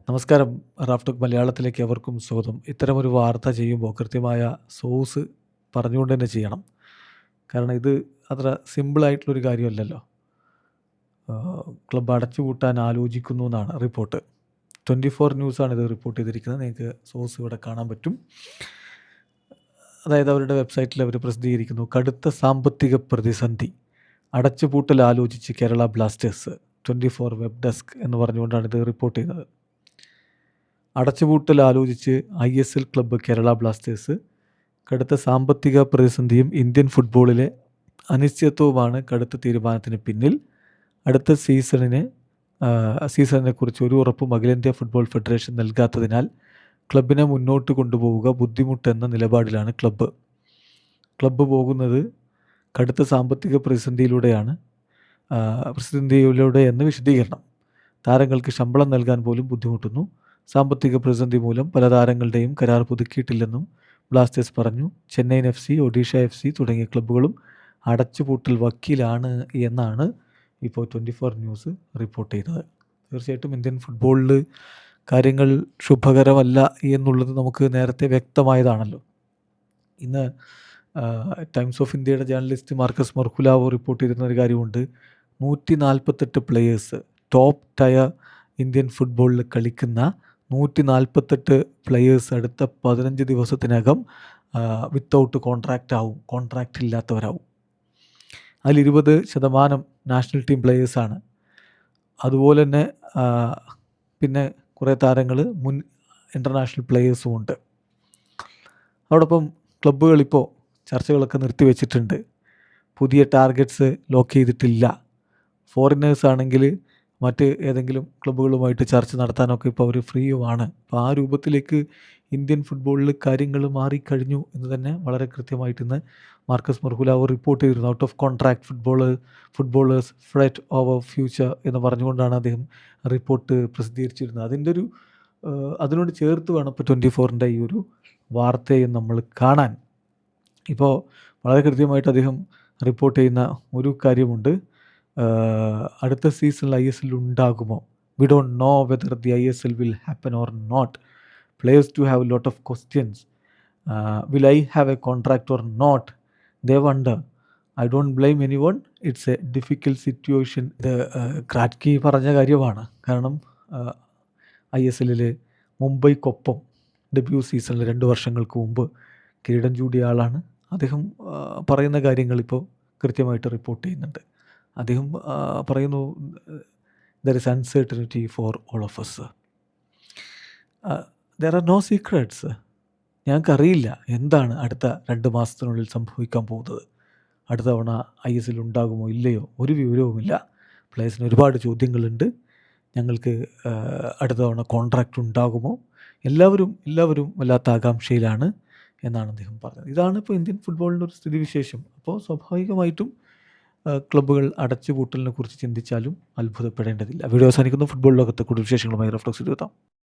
നമസ്കാരം. റാഫ്റ്റോക്ക് മലയാളത്തിലേക്ക് എവർക്കും സ്വാഗതം. ഇത്തരമൊരു വാർത്ത ചെയ്യുമ്പോൾ കൃത്യമായ സോഴ്സ് പറഞ്ഞുകൊണ്ട് തന്നെ ചെയ്യണം. കാരണം ഇത് അത്ര സിമ്പിളായിട്ടുള്ളൊരു കാര്യമല്ലല്ലോ. ക്ലബ്ബ് അടച്ചുപൂട്ടാൻ ആലോചിക്കുന്നു എന്നാണ് റിപ്പോർട്ട്. 24 ന്യൂസാണ് ഇത് റിപ്പോർട്ട് ചെയ്തിരിക്കുന്നത്. നിങ്ങൾക്ക് സോഴ്സ് ഇവിടെ കാണാൻ പറ്റും. അതായത് അവരുടെ വെബ്സൈറ്റിൽ അവർ പ്രസിദ്ധീകരിക്കുന്നു. കടുത്ത സാമ്പത്തിക പ്രതിസന്ധി, അടച്ചുപൂട്ടൽ ആലോചിച്ച് കേരള ബ്ലാസ്റ്റേഴ്സ്. 24 വെബ് ഡെസ്ക് എന്ന് പറഞ്ഞുകൊണ്ടാണ് ഇത് റിപ്പോർട്ട് ചെയ്യുന്നത്. അടച്ചുപൂട്ടൽ ആലോചിച്ച് ISL ക്ലബ്ബ് കേരള ബ്ലാസ്റ്റേഴ്സ്. കടുത്ത സാമ്പത്തിക പ്രതിസന്ധിയും ഇന്ത്യൻ ഫുട്ബോളിലെ അനിശ്ചിതത്വവുമാണ് കടുത്ത തീരുമാനത്തിന് പിന്നിൽ. അടുത്ത സീസണിനെക്കുറിച്ച് ഒരു ഉറപ്പും അഖിലേന്ത്യാ ഫുട്ബോൾ ഫെഡറേഷൻ നൽകാത്തതിനാൽ ക്ലബിനെ മുന്നോട്ട് കൊണ്ടുപോവുക ബുദ്ധിമുട്ടെന്ന നിലപാടിലാണ് ക്ലബ്ബ്. ക്ലബ്ബ് പോകുന്നത് കടുത്ത സാമ്പത്തിക പ്രതിസന്ധിയിലൂടെയാണ് എന്ന് വിശദീകരണം. താരങ്ങൾക്ക് ശമ്പളം നൽകാൻ പോലും ബുദ്ധിമുട്ടുന്നു. സാമ്പത്തിക പ്രതിസന്ധി മൂലം പല താരങ്ങളുടെയും കരാർ പുതുക്കിയിട്ടില്ലെന്നും ബ്ലാസ്റ്റേഴ്സ് പറഞ്ഞു. ചെന്നൈയിൻ FC, ഒഡീഷ FC തുടങ്ങിയ ക്ലബ്ബുകളും അടച്ചുപൂട്ടൽ വക്കീലാണ് എന്നാണ് ഇപ്പോൾ 24 ന്യൂസ് റിപ്പോർട്ട് ചെയ്തത്. തീർച്ചയായിട്ടും ഇന്ത്യൻ ഫുട്ബോളിൽ കാര്യങ്ങൾ ശുഭകരമല്ല എന്നുള്ളത് നമുക്ക് നേരത്തെ വ്യക്തമായതാണല്ലോ. ഇന്ന് ടൈംസ് ഓഫ് ഇന്ത്യയുടെ ജേർണലിസ്റ്റ് മാർക്കസ് മർക്കുലാവോ റിപ്പോർട്ട് ചെയ്തിരുന്ന ഒരു കാര്യമുണ്ട്. 148 പ്ലെയേഴ്സ്, ടോപ്പ് ടയർ ഇന്ത്യൻ ഫുട്ബോളിൽ കളിക്കുന്ന 148 പ്ലെയേഴ്സ് അടുത്ത 15 ദിവസത്തിനകം വിത്തൗട്ട് കോൺട്രാക്റ്റ് ഇല്ലാത്തവരാവും. അതിൽ 20% നാഷണൽ ടീം പ്ലെയേഴ്സാണ്. അതുപോലെ തന്നെ പിന്നെ കുറേ താരങ്ങൾ മുൻ ഇൻ്റർനാഷണൽ പ്ലെയേഴ്സും ഉണ്ട്. അതോടൊപ്പം ക്ലബ്ബുകളിപ്പോൾ ചർച്ചകളൊക്കെ നിർത്തിവെച്ചിട്ടുണ്ട്. പുതിയ ടാർഗറ്റ്സ് ലോക്ക് ചെയ്തിട്ടില്ല. ഫോറിനേഴ്സ് ആണെങ്കിൽ മറ്റ് ഏതെങ്കിലും ക്ലബ്ബുകളുമായിട്ട് ചർച്ച നടത്താനൊക്കെ ഇപ്പോൾ അവർ ഫ്രീയുമാണ്. അപ്പോൾ ആ രൂപത്തിലേക്ക് ഇന്ത്യൻ ഫുട്ബോളിൽ കാര്യങ്ങൾ മാറിക്കഴിഞ്ഞു എന്ന് തന്നെ വളരെ കൃത്യമായിട്ട് ഇന്ന് മാർക്കസ് മർക്കുലാവോ റിപ്പോർട്ട് ചെയ്തിരുന്നു. Out of contract footballers FRET over future എന്ന് പറഞ്ഞുകൊണ്ടാണ് അദ്ദേഹം റിപ്പോർട്ട് പ്രസിദ്ധീകരിച്ചിരുന്നത്. അതിനോട് ചേർത്ത് വേണം ഇപ്പോൾ 24ൻ്റെ ഈ ഒരു വാർത്തയെ നമ്മൾ കാണാൻ. ഇപ്പോൾ വളരെ കൃത്യമായിട്ട് അദ്ദേഹം റിപ്പോർട്ട് ചെയ്യുന്ന ഒരു കാര്യമുണ്ട്. അടുത്ത സീസണിൽ ISL ഉണ്ടാകുമോ? We don't know whether the ISL will happen or not. Players too have lot of questions. Will I have a contract or not? They wonder. I don't blame anyone. It's a difficult situation. ഇത് Kratky പറഞ്ഞ കാര്യമാണ്. കാരണം ISL മുംബൈക്കൊപ്പം debut സീസണിൽ 2 വർഷങ്ങൾക്ക് മുമ്പ് കിരീടം ചൂടിയ ആളാണ്. അദ്ദേഹം പറയുന്ന കാര്യങ്ങളിപ്പോൾ കൃത്യമായിട്ട് റിപ്പോർട്ട് ചെയ്യുന്നുണ്ട്. അദ്ദേഹം പറയുന്നു, there is uncertainty for all of us. There are no secrets. ഞങ്ങൾക്കറിയില്ല എന്താണ് അടുത്ത 2 മാസത്തിനുള്ളിൽ സംഭവിക്കാൻ പോകുന്നത്. അടുത്ത തവണ ISL ഉണ്ടാകുമോ ഇല്ലയോ ഒരു വിവരവുമില്ല. പ്ലേയേഴ്സിന് ഒരുപാട് ചോദ്യങ്ങളുണ്ട്. ഞങ്ങൾക്ക് അടുത്ത തവണ കോൺട്രാക്റ്റ് ഉണ്ടാകുമോ? എല്ലാവരും വല്ലാത്ത ആകാംക്ഷയിലാണ് എന്നാണ് അദ്ദേഹം പറഞ്ഞത്. ഇതാണ് ഇപ്പോൾ ഇന്ത്യൻ ഫുട്ബോളിൻ്റെ ഒരു സ്ഥിതിവിശേഷം. അപ്പോൾ സ്വാഭാവികമായിട്ടും ക്ലബ്ബുകൾ അടച്ചുപൂട്ടലിനെ കുറിച്ച് ചിന്തിച്ചാലും അത്ഭുതപ്പെടേണ്ടതില്ല. വീഡിയോ അവസാനിക്കുന്നു. ഫുട്ബോൾ ലോകത്തെ കൂടുതൽ വിശേഷങ്ങളുമായി റഫ്ലക്സ് എത്താം.